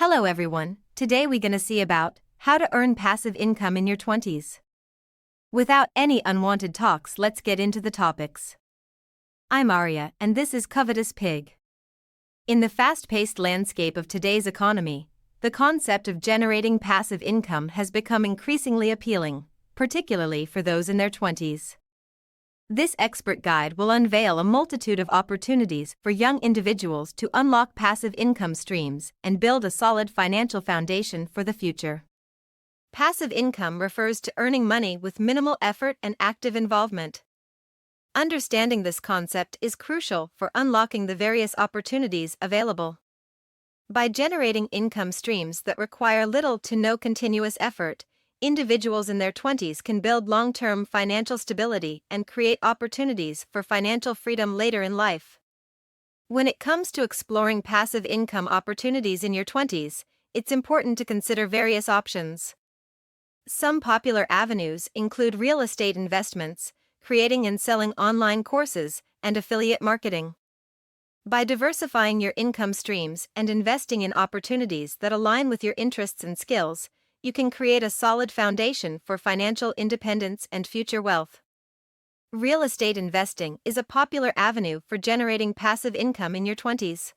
Hello everyone, today we're gonna see about how to earn passive income in your 20s. Without any unwanted talks, let's get into the topics. I'm Arya and this is Covetous Pig. In the fast-paced landscape of today's economy, the concept of generating passive income has become increasingly appealing, particularly for those in their 20s. This expert guide will unveil a multitude of opportunities for young individuals to unlock passive income streams and build a solid financial foundation for the future. Passive income refers to earning money with minimal effort and active involvement. Understanding this concept is crucial for unlocking the various opportunities available. By generating income streams that require little to no continuous effort, individuals in their 20s can build long-term financial stability and create opportunities for financial freedom later in life. When it comes to exploring passive income opportunities in your 20s, it's important to consider various options. Some popular avenues include real estate investments, creating and selling online courses, and affiliate marketing. By diversifying your income streams and investing in opportunities that align with your interests and skills, you can create a solid foundation for financial independence and future wealth. Real estate investing is a popular avenue for generating passive income in your 20s.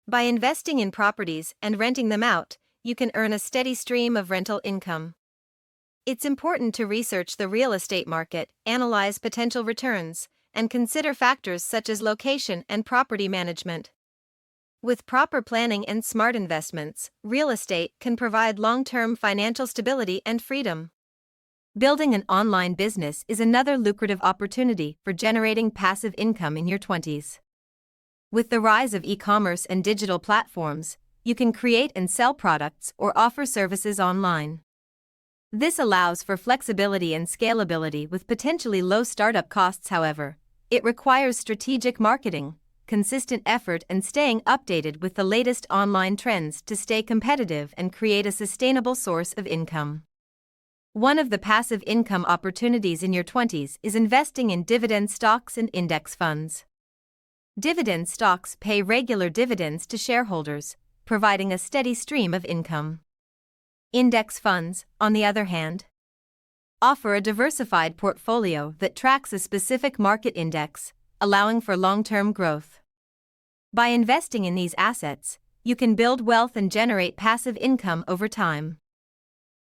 By investing in properties and renting them out, you can earn a steady stream of rental income. It's important to research the real estate market, analyze potential returns, and consider factors such as location and property management. With proper planning and smart investments, real estate can provide long-term financial stability and freedom. Building an online business is another lucrative opportunity for generating passive income in your 20s. With the rise of e-commerce and digital platforms, you can create and sell products or offer services online. This allows for flexibility and scalability with potentially low startup costs. However, it requires strategic marketing, consistent effort, and staying updated with the latest online trends to stay competitive and create a sustainable source of income. One of the passive income opportunities in your 20s is investing in dividend stocks and index funds. Dividend stocks pay regular dividends to shareholders, providing a steady stream of income. Index funds, on the other hand, offer a diversified portfolio that tracks a specific market index, allowing for long-term growth. By investing in these assets, you can build wealth and generate passive income over time.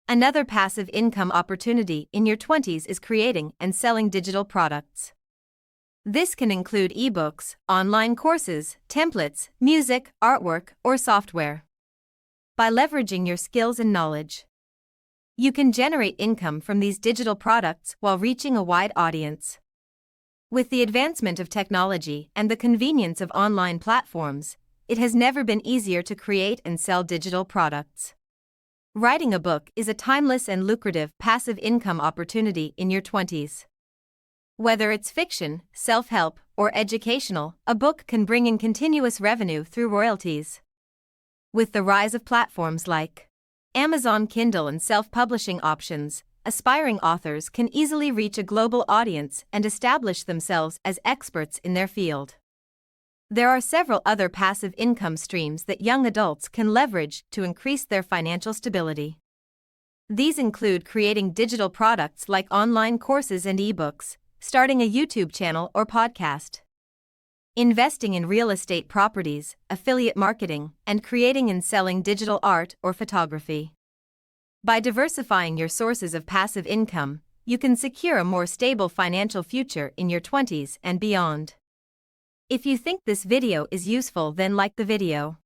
Another passive income opportunity in your 20s is creating and selling digital products. This can include ebooks, online courses, templates, music, artwork, or software. By leveraging your skills and knowledge, you can generate income from these digital products while reaching a wide audience. With the advancement of technology and the convenience of online platforms, it has never been easier to create and sell digital products. Writing a book is a timeless and lucrative passive income opportunity in your 20s. Whether it's fiction, self-help, or educational, a book can bring in continuous revenue through royalties. With the rise of platforms like Amazon Kindle and self-publishing options, aspiring authors can easily reach a global audience and establish themselves as experts in their field. There are several other passive income streams that young adults can leverage to increase their financial stability. These include creating digital products like online courses and ebooks, starting a YouTube channel or podcast, investing in real estate properties, affiliate marketing, and creating and selling digital art or photography. By diversifying your sources of passive income, you can secure a more stable financial future in your 20s and beyond. If you think this video is useful, then like the video.